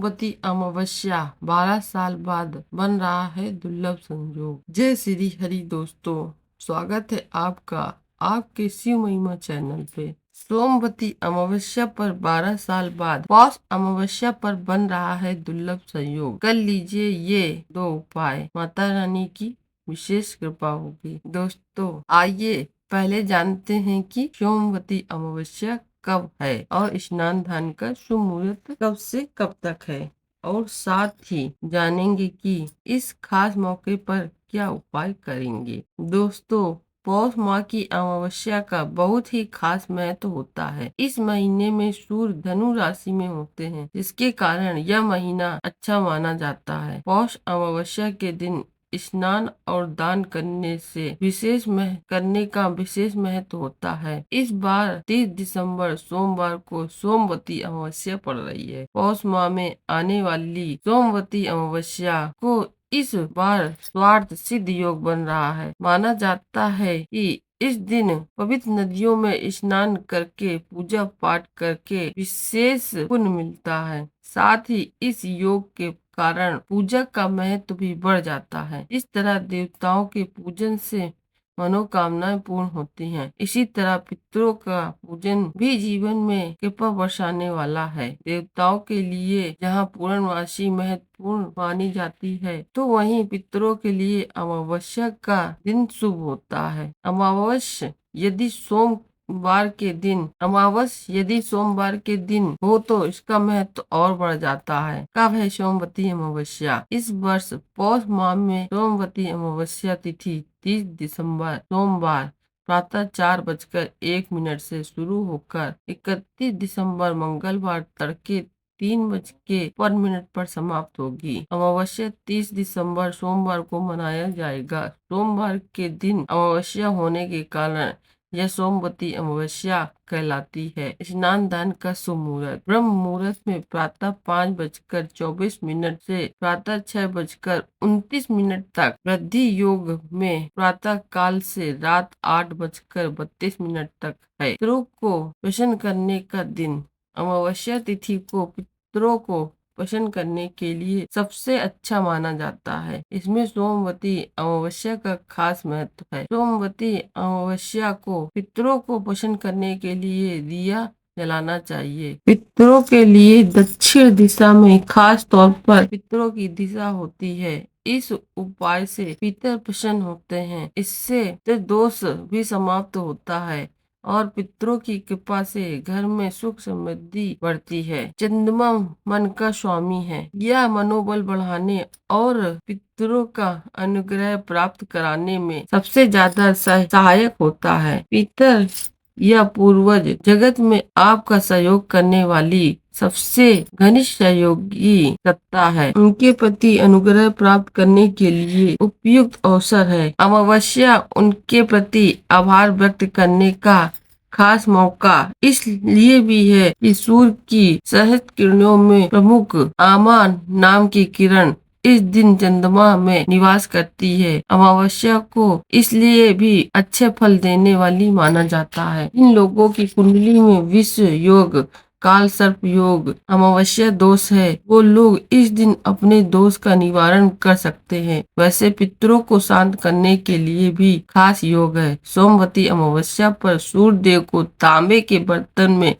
सोमवती अमावस्या 12 साल बाद बन रहा है दुर्लभ संयोग। जय श्री हरि दोस्तों, स्वागत है आपका आपके शिव महिमा चैनल पे। सोमवती अमावस्या पर 12 साल बाद पौष अमावस्या पर बन रहा है दुर्लभ संयोग। कर लीजिए ये दो उपाय, माता रानी की विशेष कृपा होगी। दोस्तों आइए पहले जानते हैं कि सोमवती अमावस्या कब है और स्नान दान का शुभ मुहूर्त कब से कब तक है, और साथ ही जानेंगे कि इस खास मौके पर क्या उपाय करेंगे। दोस्तों पौष माह की अमावस्या का बहुत ही खास महत्व होता है। इस महीने में सूर्य धनु राशि में होते हैं, जिसके कारण यह महीना अच्छा माना जाता है। पौष अमावस्या के दिन स्नान और दान करने का विशेष महत्व होता है। इस बार 30 दिसंबर सोमवार को सोमवती अमावस्या पड़ रही है। पौष माह में आने वाली सोमवती अमावस्या को इस बार स्वार्थ सिद्ध योग बन रहा है। माना जाता है कि इस दिन पवित्र नदियों में स्नान करके पूजा पाठ करके विशेष पुण्य मिलता है। साथ ही इस योग के कारण पूजा का महत्व भी बढ़ जाता है। इस तरह देवताओं के पूजन से मनोकामनाएं पूर्ण होती हैं। इसी तरह पितरों का पूजन भी जीवन में कृपा बरसाने वाला है। देवताओं के लिए जहाँ पूर्णमासी महत्वपूर्ण मानी जाती है, तो वहीं पितरों के लिए अमावस्या का दिन शुभ होता है। यदि सोमवार के दिन हो तो इसका महत्व और बढ़ जाता है। कब है सोमवती अमावस्या? इस वर्ष पौष माह में सोमवती अमावस्या तिथि 30 दिसंबर सोमवार प्रातः 4:01 से शुरू होकर 31 दिसंबर मंगलवार तड़के 3:01 पर समाप्त होगी। अमावस्या 30 दिसंबर सोमवार को मनाया जाएगा। सोमवार के दिन अमावस्या होने के कारण यह सोमवती अमावस्या कहलाती है। स्नान दान का शुभ मुहूर्त। ब्रह्म मुहूर्त में प्रातः 5:24 से प्रातः 6:29 तक। वृद्धि योग में प्रातः काल से रात 8:32 तक है। पितरों को प्रसन्न करने का दिन। अमावस्या तिथि को पितरों को प्रसन्न करने के लिए सबसे अच्छा माना जाता है। इसमें सोमवती अमावस्या का खास महत्व है। सोमवती अमावस्या को पितरों को प्रसन्न करने के लिए दिया जलाना चाहिए। पितरों के लिए दक्षिण दिशा में खास तौर पर पितरों की दिशा होती है। इस उपाय से पितर प्रसन्न होते हैं। इससे दोष भी समाप्त होता है और पितरों की कृपा से घर में सुख समृद्धि बढ़ती है। चंद्रमा मन का स्वामी है। यह मनोबल बढ़ाने और पितरों का अनुग्रह प्राप्त कराने में सबसे ज्यादा सहायक होता है। पितर या पूर्वज जगत में आपका सहयोग करने वाली सबसे घनिष्ठ सहयोगी सत्ता है। उनके प्रति अनुग्रह प्राप्त करने के लिए उपयुक्त अवसर है। अमावस्या उनके प्रति आभार व्यक्त करने का खास मौका इसलिए भी है कि सूर्य की सहस्त्र किरणों में प्रमुख आमा नाम की किरण इस दिन चंद्रमा में निवास करती है। अमावस्या को इसलिए भी अच्छे फल देने वाली माना जाता है। इन लोगों की कुंडली में विश्व योग, काल सर्प योग, अमावस्या दोष है, वो लोग इस दिन अपने दोष का निवारण कर सकते हैं। वैसे पितरों को शांत करने के लिए भी खास योग है। सोमवती अमावस्या पर सूर्य देव को तांबे के बर्तन में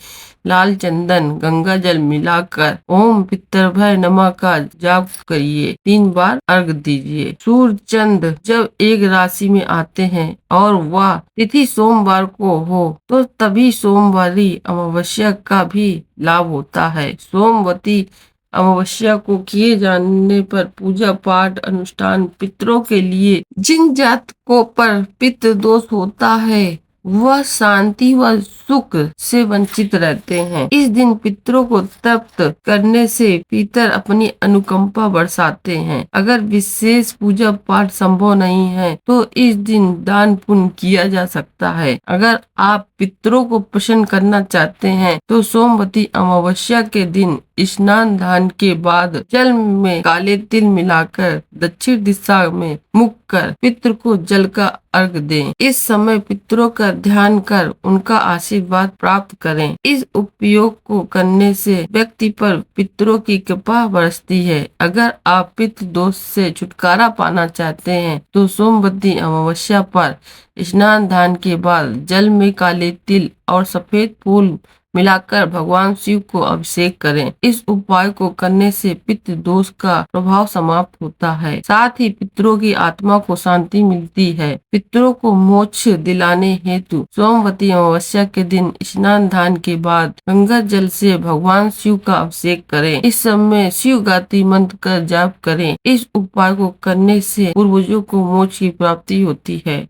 लाल चंदन गंगा जल मिलाकर ओम पितृभ्य नमः का जाप करिए। 3 बार अर्घ दीजिए। सूर्य चंद्र जब एक राशि में आते हैं और वह तिथि सोमवार को हो तो तभी सोमवारी अमावस्या का भी लाभ होता है। सोमवती अमावस्या को किए जाने पर पूजा पाठ अनुष्ठान पितरों के लिए जिन जातकों पर पितृ दोष होता है वह शांति व सुख से वंचित रहते हैं। इस दिन पितरों को तृप्त करने से पितर अपनी अनुकंपा बरसाते हैं। अगर विशेष पूजा पाठ संभव नहीं है तो इस दिन दान पुण्य किया जा सकता है। अगर आप पितरों को प्रसन्न करना चाहते हैं तो सोमवती अमावस्या के दिन स्नान दान के बाद जल में काले तिल मिलाकर दक्षिण दिशा में मुख कर पितृ को जल का अर्घ दें। इस समय पितरों का ध्यान कर उनका आशीर्वाद प्राप्त करें। इस उपयोग को करने से व्यक्ति पर पितरों की कृपा बरसती है। अगर आप पितृ दोष से छुटकारा पाना चाहते हैं तो सोमवती अमावस्या पर स्नान दान के बाद जल में काले तिल और सफेद फूल मिलाकर भगवान शिव को अभिषेक करें। इस उपाय को करने से पितृ दोष का प्रभाव समाप्त होता है। साथ ही पितरों की आत्मा को शांति मिलती है। पितरों को मोक्ष दिलाने हेतु सोमवती अमावस्या के दिन स्नान दान के बाद गंगा जल से भगवान शिव का अभिषेक करें। इस समय शिव गायत्री मंत्र का जाप करें। इस उपाय को करने से पूर्वजों को मोक्ष की प्राप्ति होती है।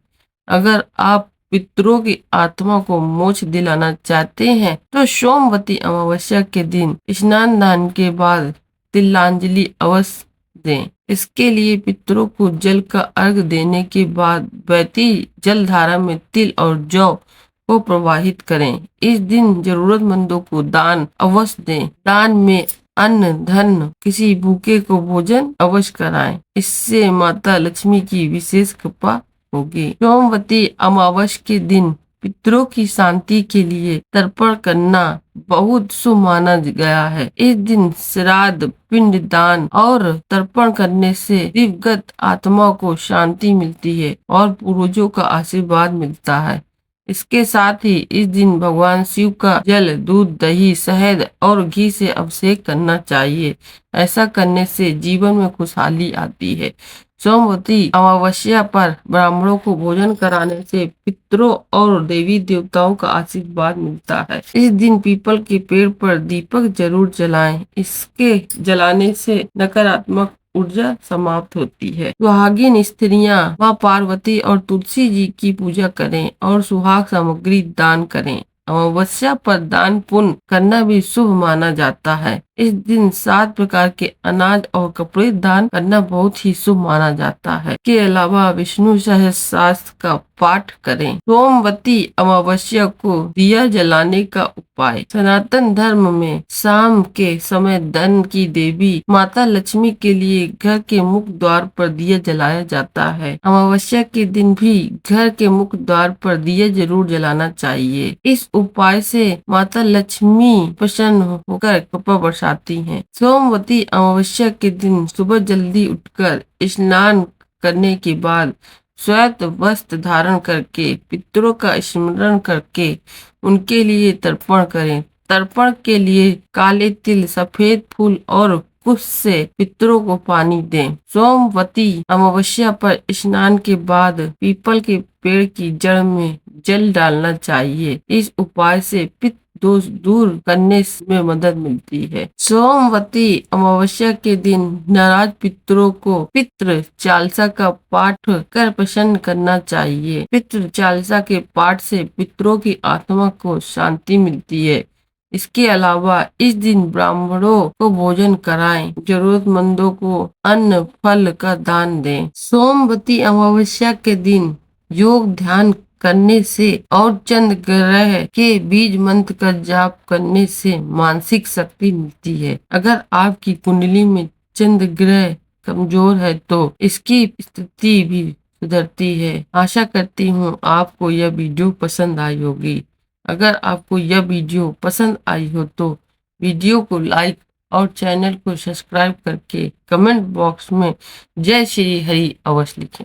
अगर आप पितरों की आत्मा को मोक्ष दिलाना चाहते हैं तो सोमवती अमावस्या के दिन स्नान दान के बाद तिलांजलि अवश्य दें। इसके लिए पितरों को जल का अर्घ देने के बाद बहती जलधारा में तिल और जौ को प्रवाहित करें। इस दिन जरूरतमंदों को दान अवश्य दें। दान में अन्न धन किसी भूखे को भोजन अवश्य कराएं। इससे माता लक्ष्मी की विशेष कृपा होगी। सोमवती अमावस्या के दिन पितरों की शांति के लिए तर्पण करना बहुत शुभ माना गया है। इस दिन श्राद्ध पिंड दान और तर्पण करने से दिवंगत आत्मा को शांति मिलती है और पूर्वजों का आशीर्वाद मिलता है। इसके साथ ही इस दिन भगवान शिव का जल दूध दही शहद और घी से अभिषेक करना चाहिए। ऐसा करने से जीवन में खुशहाली आती है। सोमवती अमावस्या पर ब्राह्मणों को भोजन कराने से पितरों और देवी देवताओं का आशीर्वाद मिलता है। इस दिन पीपल के पेड़ पर दीपक जरूर जलाएं। इसके जलाने से नकारात्मक ऊर्जा समाप्त होती है। सुहागिन स्त्रियां मां पार्वती और तुलसी जी की पूजा करें और सुहाग सामग्री दान करें। अमावस्या पर दान पुण्य करना भी शुभ माना जाता है। इस दिन 7 प्रकार के अनाज और कपड़े दान करना बहुत ही शुभ माना जाता है। के अलावा विष्णु सहस्त्र का पाठ करें। सोमवती अमावस्या को दिया जलाने का उपाय। सनातन धर्म में शाम के समय धन की देवी माता लक्ष्मी के लिए घर के मुख्य द्वार पर दिया जलाया जाता है। अमावस्या के दिन भी घर के मुख्य द्वार पर दिया जरूर जलाना चाहिए। इस उपाय से माता लक्ष्मी प्रसन्न होकर कृपा बरसाती हैं। सोमवती अमावस्या के दिन सुबह जल्दी उठकर स्नान करने के बाद श्वेत वस्त्र धारण करके पितरों का स्मरण करके उनके लिए तर्पण करें। तर्पण के लिए काले तिल सफेद फूल और कुश से पितरों को पानी दें। सोमवती अमावस्या पर स्नान के बाद पीपल के पेड़ की जड़ में जल डालना चाहिए। इस उपाय से पित्त दोष दूर करने में मदद मिलती है। सोमवती अमावस्या के दिन नाराज पितरों को पितृ चालीसा का पाठ कर प्रसन्न करना चाहिए। पितृ चालीसा के पाठ से पितरों की आत्मा को शांति मिलती है। इसके अलावा इस दिन ब्राह्मणों को भोजन कराएं। जरूरतमंदों को अन्न फल का दान दें। सोमवती अमावस्या के दिन योग ध्यान करने से और चंद्र ग्रह के बीज मंत्र का जाप करने से मानसिक शक्ति मिलती है। अगर आपकी कुंडली में चंद्र ग्रह कमजोर है तो इसकी स्थिति भी सुधरती है। आशा करती हूँ आपको यह वीडियो पसंद आई होगी। अगर आपको यह वीडियो पसंद आई हो तो वीडियो को लाइक और चैनल को सब्सक्राइब करके कमेंट बॉक्स में जय श्री हरि अवश्य लिखें।